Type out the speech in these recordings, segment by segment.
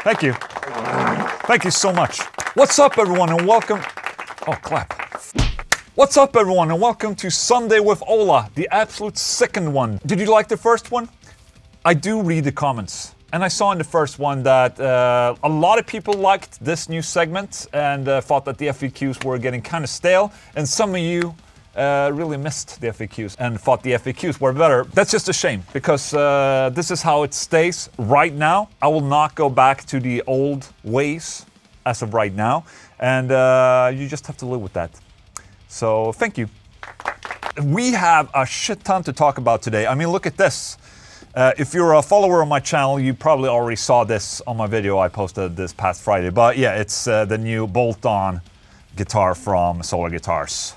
Thank you. Thank you so much. What's up, everyone, and welcome... Oh, clap. What's up, everyone, and welcome to Sunday with Ola, the absolute second one. Did you like the first one? I do read the comments. And I saw in the first one that a lot of people liked this new segment and thought that the FAQs were getting kind of stale. And some of you really missed the FAQs and thought the FAQs were better. That's just a shame, because this is how it stays right now. I will not go back to the old ways as of right now. And you just have to live with that. So thank you. We have a shit ton to talk about today. I mean, look at this. If you're a follower of my channel, you probably already saw this on my video I posted this past Friday. But yeah, it's the new bolt-on guitar from Solar Guitars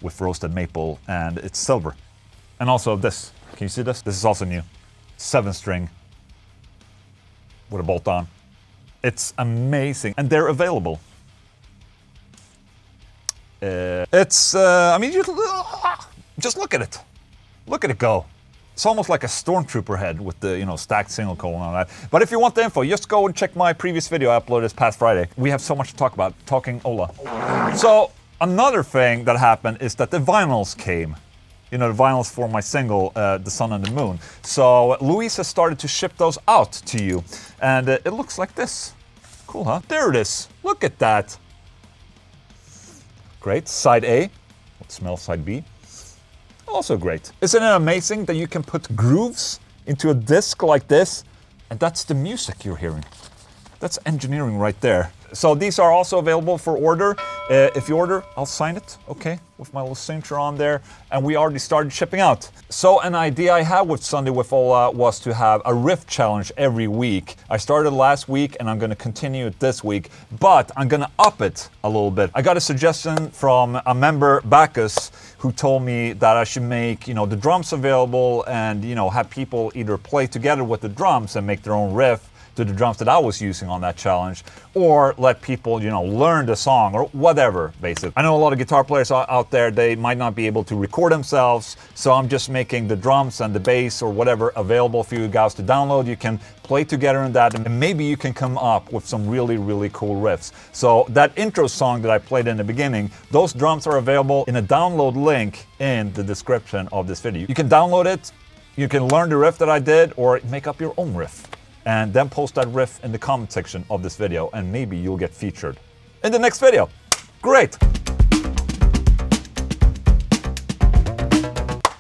with roasted maple, and it's silver. And also this. Can you see this? This is also new. 7-string with a bolt-on. It's amazing, and they're available. I mean, just look at it. Look at it go. It's almost like a stormtrooper head with the, you know, stacked single coil and all that. But if you want the info, just go and check my previous video I uploaded this past Friday. We have so much to talk about, talking Ola. So, another thing that happened is that the vinyls came. You know, the vinyls for my single, The Sun and the Moon. So, Luis has started to ship those out to you. And it looks like this. Cool, huh? There it is. Look at that. Great. Side A. Let's smell side B. Also great. Isn't it amazing that you can put grooves into a disc like this, and that's the music you're hearing? That's engineering right there. So these are also available for order. If you order, I'll sign it, okay, with my little signature on there. And we already started shipping out. So an idea I had with Sunday with Ola was to have a riff challenge every week. I started last week and I'm gonna continue it this week, but I'm gonna up it a little bit. I got a suggestion from a member, Bacchus, who told me that I should make, you know, the drums available and, you know, have people either play together with the drums and make their own riff to the drums that I was using on that challenge, or let people, you know, learn the song or whatever, basically. I know a lot of guitar players out there, they might not be able to record themselves, so I'm just making the drums and the bass or whatever available for you guys to download. You can play together in that, and maybe you can come up with some really, really cool riffs. So that intro song that I played in the beginning, those drums are available in a download link in the description of this video. You can download it, you can learn the riff that I did, or make up your own riff. And then post that riff in the comment section of this video, and maybe you'll get featured in the next video. Great!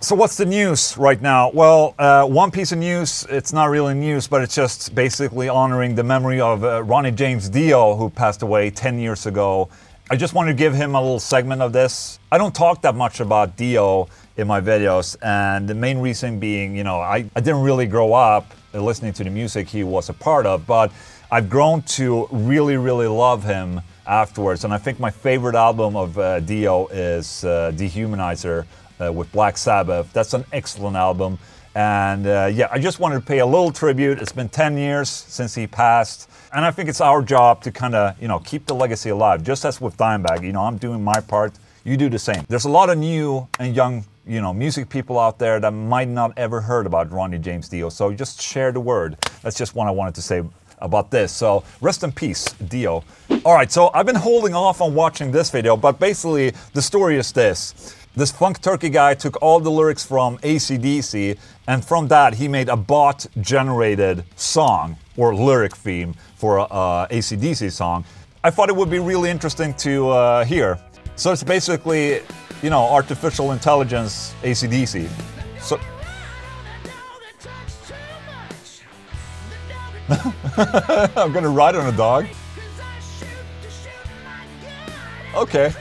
So what's the news right now? Well, one piece of news, it's not really news, but it's just basically honoring the memory of Ronnie James Dio, who passed away 10 years ago. I just wanted to give him a little segment of this. I don't talk that much about Dio in my videos, and the main reason being, you know, I didn't really grow up listening to the music he was a part of, but I've grown to really, really love him afterwards. And I think my favorite album of Dio is Dehumanizer with Black Sabbath. That's an excellent album. And yeah, I just wanted to pay a little tribute. It's been 10 years since he passed. And I think it's our job to kind of, you know, keep the legacy alive. Just as with Dimebag, you know, I'm doing my part, you do the same. There's a lot of new and young, you know, music people out there that might not ever heard about Ronnie James Dio, so just share the word. That's just what I wanted to say about this. So rest in peace, Dio. All right, so I've been holding off on watching this video, but basically the story is this. This Funk Turkey guy took all the lyrics from AC/DC, and from that he made a bot-generated song or lyric theme for a AC/DC song. I thought it would be really interesting to hear. So it's basically, you know, artificial intelligence AC/DC. So I'm gonna ride on a dog. Okay.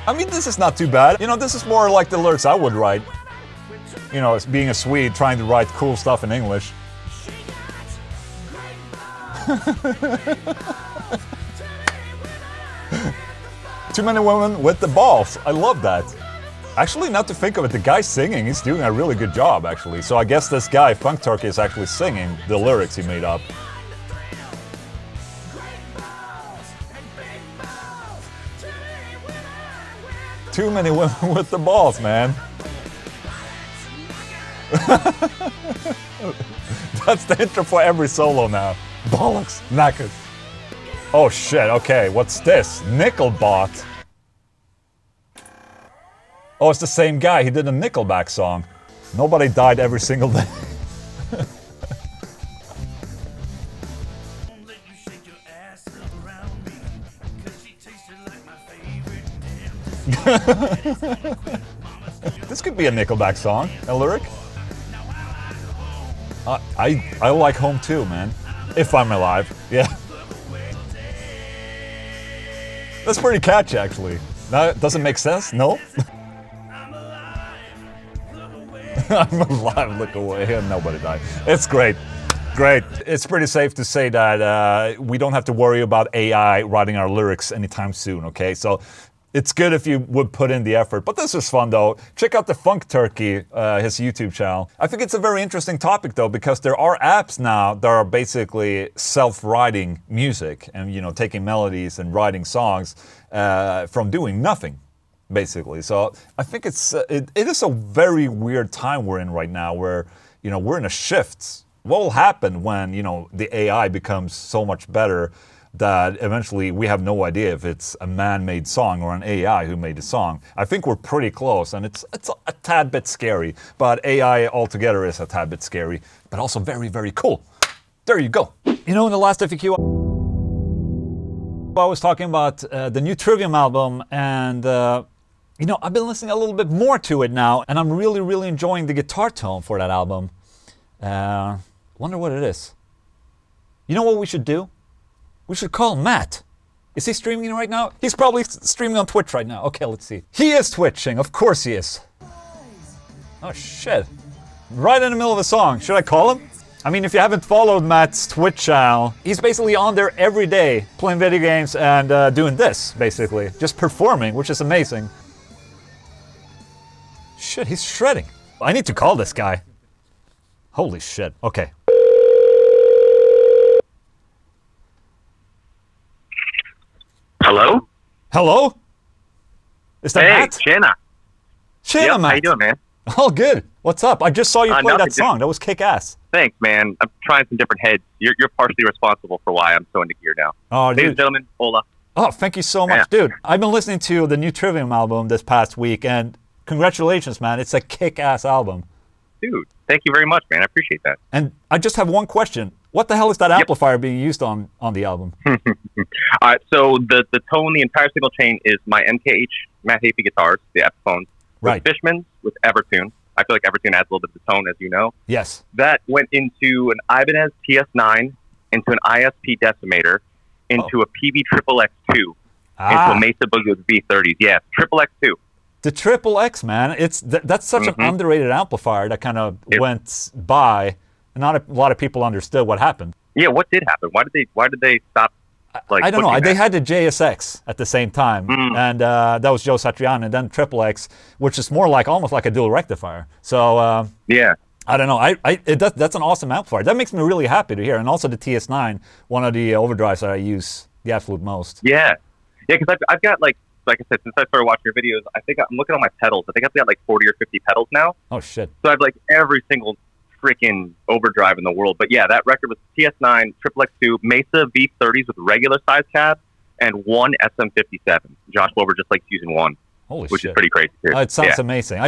I mean, this is not too bad. You know, this is more like the lyrics I would write. You know, as being a Swede, trying to write cool stuff in English. Too many women with the balls. I love that. Actually, not to think of it, the guy singing, he's doing a really good job, actually. So I guess this guy, Funk Turkey, is actually singing the lyrics he made up. Too many women with the balls, man. That's the intro for every solo now. Bollocks, knackers. Oh shit, okay, what's this? Nickelbot. Oh, it's the same guy, he did a Nickelback song. Nobody died every single day. This could be a Nickelback song, a lyric. I like Home too, man. If I'm alive, yeah. That's pretty catchy, actually. That doesn't make sense, no? I'm alive, look away, and nobody died. It's great. Great. It's pretty safe to say that we don't have to worry about AI writing our lyrics anytime soon, okay? So it's good if you would put in the effort. But this is fun, though. Check out the Funk Turkey, his YouTube channel. I think it's a very interesting topic, though, because there are apps now that are basically self-writing music and, you know, taking melodies and writing songs from doing nothing, basically. So I think it is a very weird time we're in right now where, you know, we're in a shift. What will happen when, you know, the AI becomes so much better that eventually we have no idea if it's a man-made song or an AI who made the song? I think we're pretty close, and it's a tad bit scary, but AI altogether is a tad bit scary, but also very, very cool. There you go. You know, in the last FAQ, I was talking about the new Trivium album, and you know, I've been listening a little bit more to it now, and I'm really, really enjoying the guitar tone for that album. Wonder what it is. You know what we should do? We should call Matt. Is he streaming right now? He's probably streaming on Twitch right now. Okay, let's see. He is twitching, of course he is. Oh shit. Right in the middle of a song. Should I call him? I mean, if you haven't followed Matt's Twitch channel, he's basically on there every day, playing video games and doing this, basically. Just performing, which is amazing. Shit, he's shredding. I need to call this guy. Holy shit. Okay. Hello? Hello? Is that Matt? Hey, Shanna. Shanna, Matt. How you doing, man? All good. What's up? I just saw you play that song. That was kick-ass. Thanks, man. I'm trying some different heads. You're partially responsible for why I'm so into gear now. Oh, ladies and gentlemen, Ola. Oh, thank you so much, dude. I've been listening to the new Trivium album this past week, and congratulations, man. It's a kick-ass album. Dude, thank you very much, man. I appreciate that. And I just have one question. What the hell is that amplifier being used on the album? All right, so the tone, the entire signal chain is my MKH Matt Heafy guitars, the Epiphones. Right. Fishman's with Evertune. I feel like Evertune adds a little bit of the tone, as you know. Yes. That went into an Ibanez TS9, into an ISP decimator, into a PV Triple X2, into a Mesa Boogie with V30s. Yeah, Triple X2. The Triple X, man. That's such an underrated amplifier that kind of went by. Not a lot of people understood what happened. Yeah, what did happen? Why did they stop? Like, I don't know. They had the JSX at the same time, and that was Joe Satriani, and then Triple X, which is more like almost like a dual rectifier. So yeah, I don't know. That's an awesome amplifier. That makes me really happy to hear. And also the TS9, one of the overdrives that I use the absolute most. Yeah, because I've got like I said, since I started watching your videos, I think I'm looking at my pedals. I think I've got like 40 or 50 pedals now. Oh shit! So I have like every single freaking overdrive in the world. But yeah, that record was TS9, Triple X2, Mesa V30s with regular size cab, and one SM57. Josh Wilbur just likes using one. Holy which shit. is pretty crazy too. It sounds amazing.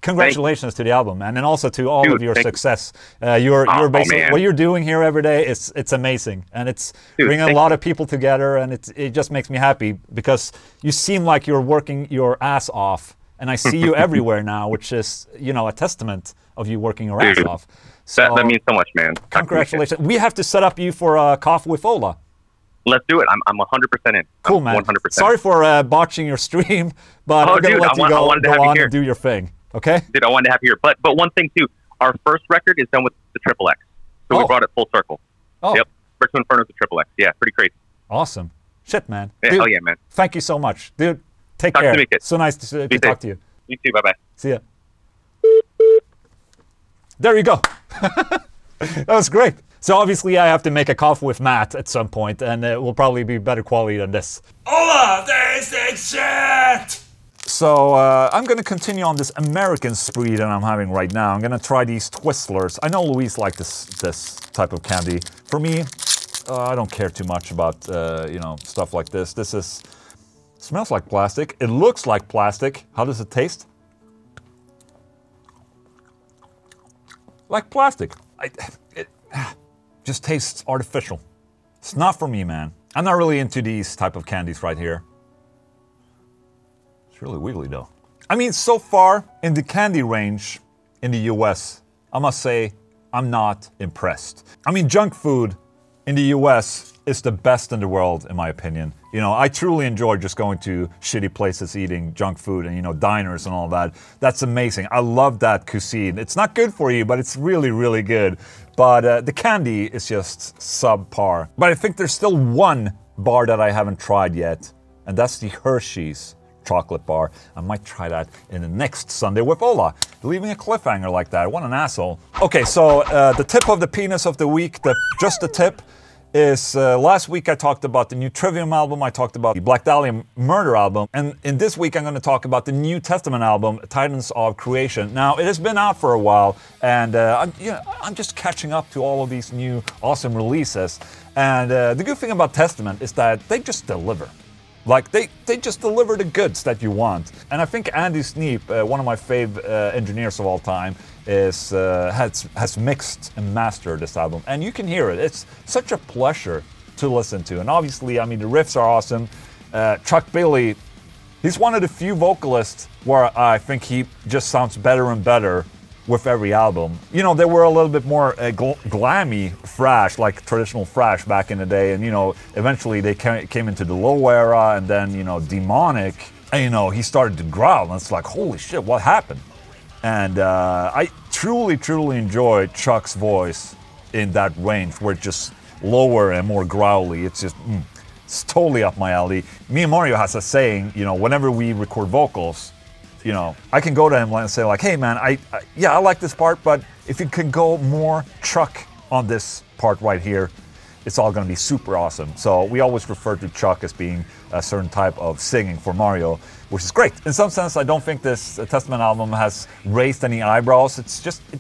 Congratulations to the album, man, and also to all of your success. You're basically what you're doing here every day. It's amazing, and it's bringing a lot of people together, and it just makes me happy because you seem like you're working your ass off, and I see you everywhere now, which is, you know, a testament of you working your ass off. So, that means so much, man. Congratulations. We have to set up you for a coffee with Ola. Let's do it. I'm 100% in. Cool, man. 100%. Sorry for botching your stream, but I'm going to let you go on and do your thing. Okay? Dude, I wanted to have you here. But one thing, too. Our first record is done with the Triple X. So we brought it full circle. Oh. Yep. First one with the Triple X. Yeah, pretty crazy. Awesome. Shit, man. Yeah, dude, hell yeah, man. Thank you so much. Dude, take care. So nice to talk to you. You too. Bye-bye. See ya. There you go. That was great. So obviously I have to make a coffee with Matt at some point, and it will probably be better quality than this. Ola Tasting Shit! So I'm gonna continue on this American spree that I'm having right now. I'm gonna try these Twizzlers. I know Louise likes this type of candy. For me, I don't care too much about you know, stuff like this. This is smells like plastic. It looks like plastic. How does it taste? Like plastic. It just tastes artificial. It's not for me, man. I'm not really into these type of candies right here. It's really wiggly though. I mean, so far in the candy range in the US, I must say I'm not impressed. I mean, junk food in the US is the best in the world, in my opinion. You know, I truly enjoy just going to shitty places eating junk food and, you know, diners and all that. That's amazing. I love that cuisine. It's not good for you, but it's really, really good. But the candy is just subpar. But I think there's still one bar that I haven't tried yet, and that's the Hershey's chocolate bar. I might try that in the next Sunday with Ola. Leaving a cliffhanger like that. What an asshole. Okay, so the tip of the penis of the week, just the tip, is last week I talked about the new Trivium album, I talked about the Black Dahlia Murder album, and in this week I'm going to talk about the New Testament album, Titans of Creation. Now, it has been out for a while, and I'm just catching up to all of these new awesome releases. And the good thing about Testament is that they just deliver. Like, they just deliver the goods that you want. And I think Andy Sneap, one of my fave engineers of all time, has mixed and mastered this album. And you can hear it. It's such a pleasure to listen to. And obviously, I mean, the riffs are awesome. Chuck Billy, he's one of the few vocalists where I think he just sounds better and better with every album. You know, they were a little bit more glammy thrash, like traditional thrash back in the day, and you know, eventually they came into the low era, and then, you know, demonic, and you know, he started to growl, and it's like, holy shit, what happened? And I truly, truly enjoy Chuck's voice in that range, where it's just lower and more growly. It's just, it's totally up my alley. Me and Mario has a saying, you know, whenever we record vocals, you know, I can go to him and say like, hey man, I like this part, but if you can go more Chuck on this part right here, it's all gonna be super awesome. So we always refer to Chuck as being a certain type of singing for Mario, which is great. In some sense, I don't think this Testament album has raised any eyebrows. It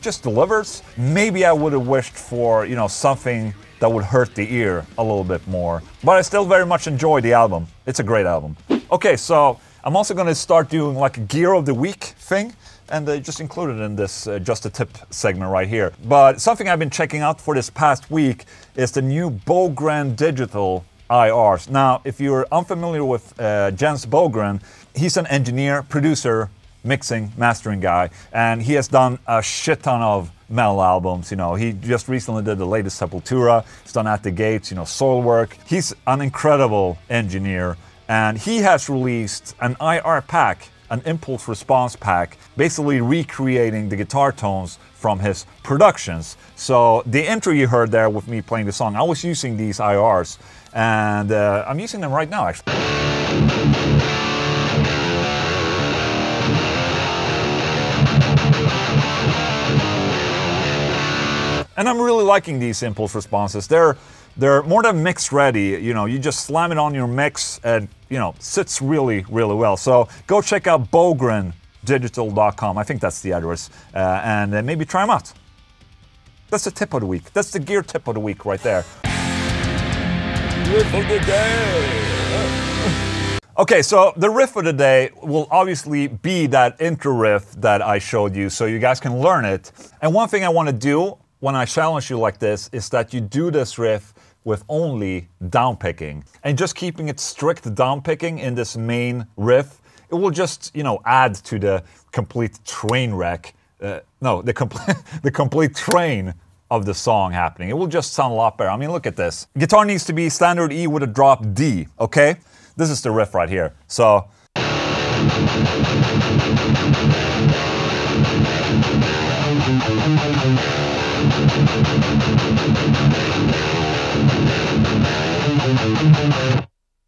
just delivers. Maybe I would have wished for, you know, something that would hurt the ear a little bit more, but I still very much enjoy the album. It's a great album. Okay, so I'm also going to start doing like a Gear of the Week thing, and just include it in this Just a Tip segment right here. But something I've been checking out for this past week is the new Bogren Digital IRs. Now, if you're unfamiliar with Jens Bogren, he's an engineer, producer, mixing, mastering guy, and he has done a shit ton of metal albums. You know, he just recently did the latest Sepultura, he's done At the Gates, you know, Soilwork. He's an incredible engineer. And he has released an IR pack, an impulse response pack, basically recreating the guitar tones from his productions. So the intro you heard there with me playing the song, I was using these IRs, and I'm using them right now, actually. And I'm really liking these impulse responses. They're more than mix ready. You know, you just slam it on your mix and, you know, sits really, really well. So go check out bogrendigital.com. I think that's the address. And maybe try them out. That's the tip of the week. That's the gear tip of the week right there. Riff of the day. Okay, so the riff of the day will obviously be that intro riff that I showed you, so you guys can learn it. And one thing I want to do when I challenge you like this is that you do this riff with only downpicking, and just keeping it strict downpicking in this main riff. It will just, you know, add to the complete train wreck. The complete train of the song happening. It will just sound a lot better. I mean, look at this. Guitar needs to be standard E with a drop D, okay? This is the riff right here. So.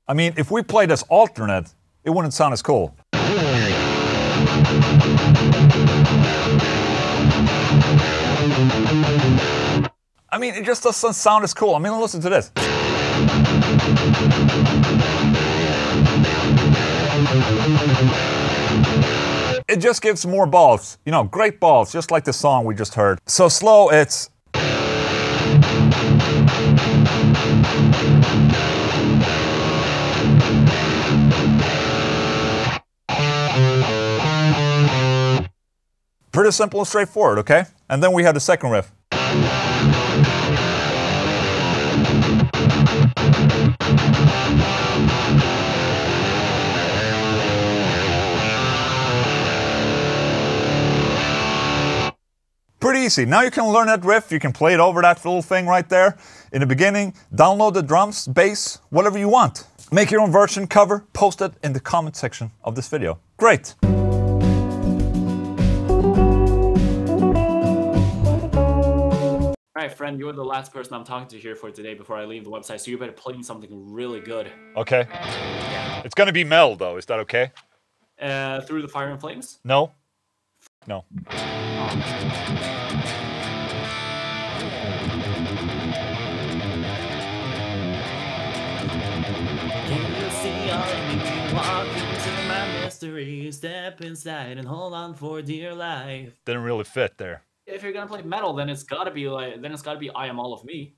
I mean, if we played this alternate, it wouldn't sound as cool. I mean, it just doesn't sound as cool. I mean, listen to this. It just gives more balls, you know, great balls, just like the song we just heard. So slow, it's... Pretty simple and straightforward, okay? And then we have the second riff. Pretty easy. Now you can learn that riff, you can play it over that little thing right there in the beginning, download the drums, bass, whatever you want. Make your own version, cover, post it in the comment section of this video. Great! Alright friend, you're the last person I'm talking to here for today before I leave the website, so you better play me something really good. Okay. It's gonna be Mel though, is that okay? Through the Fire and Flames? No? No. Can you see all in me? Walk into my mystery, step inside and hold on for dear life. Didn't really fit there. If you're gonna play metal, then it's gotta be I Am All of Me.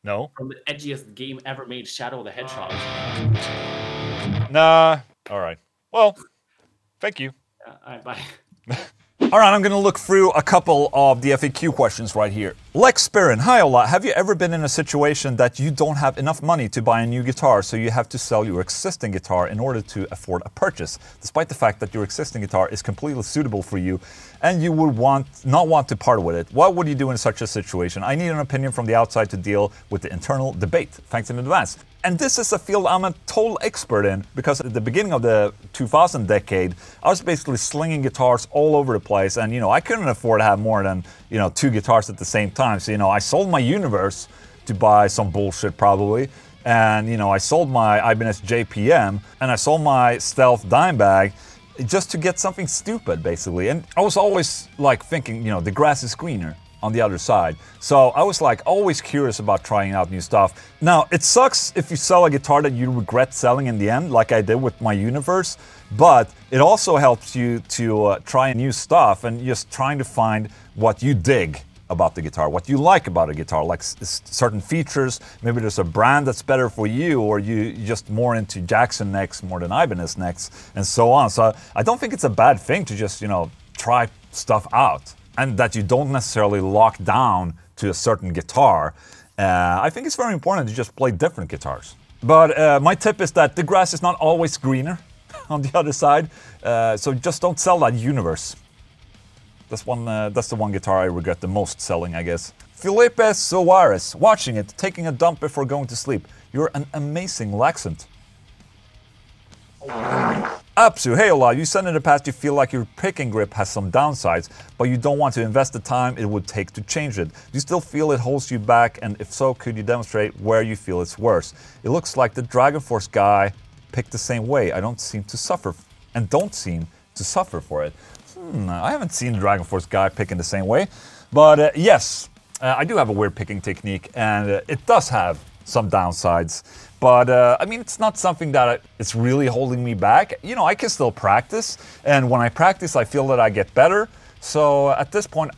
No? From the edgiest game ever made, Shadow the Hedgehog. Nah. Alright. Well, thank you. Alright, bye. Alright, I'm gonna look through a couple of the FAQ questions right here. Lex Spirin, hi Ola, have you ever been in a situation that you don't have enough money to buy a new guitar, so you have to sell your existing guitar in order to afford a purchase, despite the fact that your existing guitar is completely suitable for you and you would not want to part with it? What would you do in such a situation? I need an opinion from the outside to deal with the internal debate. Thanks in advance. And this is a field I'm a total expert in, because at the beginning of the 2000 decade, I was basically slinging guitars all over the place, and you know, I couldn't afford to have more than, you know, 2 guitars at the same time. So, you know, I sold my Universe to buy some bullshit probably, and you know, I sold my Ibanez JPM, and I sold my Stealth Dimebag just to get something stupid basically. And I was always like thinking, you know, the grass is greener on the other side. So I was like always curious about trying out new stuff. Now, it sucks if you sell a guitar that you regret selling in the end, like I did with my Universe, but it also helps you to try new stuff and just trying to find what you dig about the guitar, what you like about a guitar, like certain features. Maybe there's a brand that's better for you, or you just more into Jackson necks more than Ibanez necks, and so on. So I don't think it's a bad thing to just, you know, try stuff out, and that you don't necessarily lock down to a certain guitar. I think it's very important to just play different guitars. But my tip is that the grass is not always greener on the other side, so just don't sell that Universe. That's the one guitar I regret the most selling, I guess. Felipe Soares, watching it, taking a dump before going to sleep. You're an amazing laxant. Apsu, hey Ola, you said in the past you feel like your picking grip has some downsides, but you don't want to invest the time it would take to change it. Do you still feel it holds you back, and if so, could you demonstrate where you feel it's worse? It looks like the Dragon Force guy picked the same way. I don't seem to suffer, for it. I haven't seen the Dragon Force guy picking the same way, but yes, I do have a weird picking technique, and it does have some downsides. But I mean, it's not something that it's really holding me back. You know, I can still practice, and when I practice, I feel that I get better. So at this point,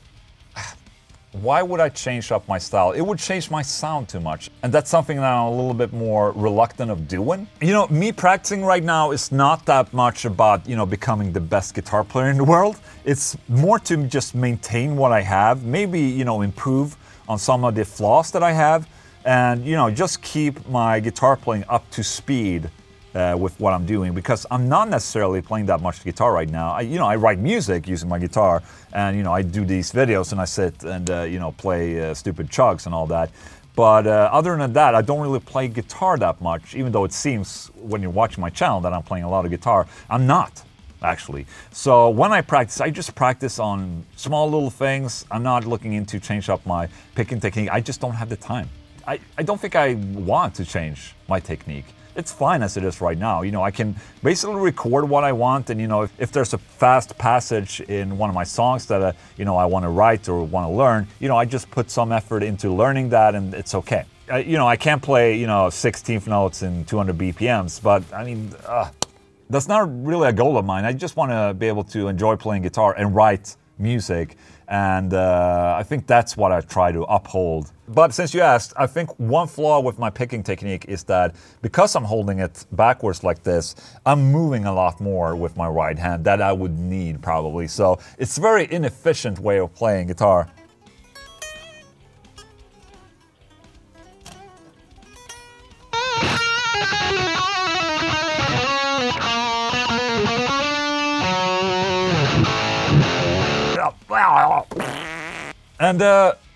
why would I change up my style? It would change my sound too much, and that's something that I'm a little bit more reluctant of doing. You know, me practicing right now is not that much about, you know, becoming the best guitar player in the world. It's more to just maintain what I have, maybe, you know, improve on some of the flaws that I have, and, you know, just keep my guitar playing up to speed with what I'm doing, because I'm not necessarily playing that much guitar right now. I write music using my guitar, and, you know, I do these videos and I sit and, you know, play stupid chugs and all that. But other than that, I don't really play guitar that much, even though it seems when you're watching my channel that I'm playing a lot of guitar. I'm not, actually. So when I practice, I just practice on small little things. I'm not looking into change up my picking technique. I just don't have the time. I don't think I want to change my technique. It's fine as it is right now. You know, I can basically record what I want, and, you know, if there's a fast passage in one of my songs that, you know, I want to write or want to learn, you know, I just put some effort into learning that, and it's okay. You know, I can't play, you know, 16th notes in 200 BPMs, but, I mean, That's not really a goal of mine. I just want to be able to enjoy playing guitar and write music. And I think that's what I try to uphold. But since you asked, I think one flaw with my picking technique is that because I'm holding it backwards like this, I'm moving a lot more with my right hand that I would need probably. So it's a very inefficient way of playing guitar.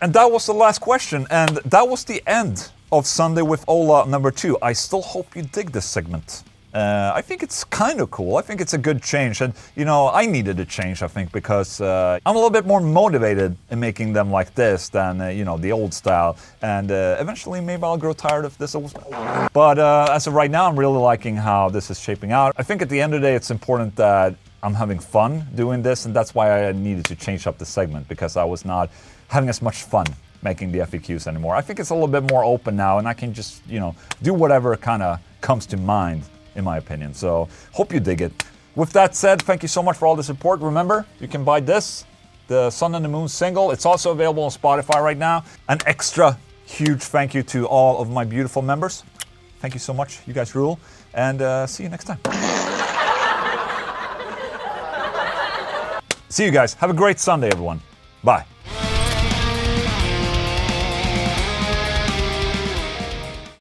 And that was the last question, and that was the end of Sunday with Ola number 2. I still hope you dig this segment. I think it's kind of cool. I think it's a good change, and you know, I needed a change, I think, because I'm a little bit more motivated in making them like this than you know, the old style. And eventually maybe I'll grow tired of this. But as of right now, I'm really liking how this is shaping out. I think at the end of the day, it's important that I'm having fun doing this, and that's why I needed to change up the segment, because I was not having as much fun making the FAQs anymore. I think it's a little bit more open now, and I can just, you know, do whatever kind of comes to mind, in my opinion. So, hope you dig it. With that said, thank you so much for all the support. Remember, you can buy this, the Sun and the Moon single. It's also available on Spotify right now. An extra huge thank you to all of my beautiful members. Thank you so much. You guys rule. And see you next time. See you guys. Have a great Sunday, everyone. Bye.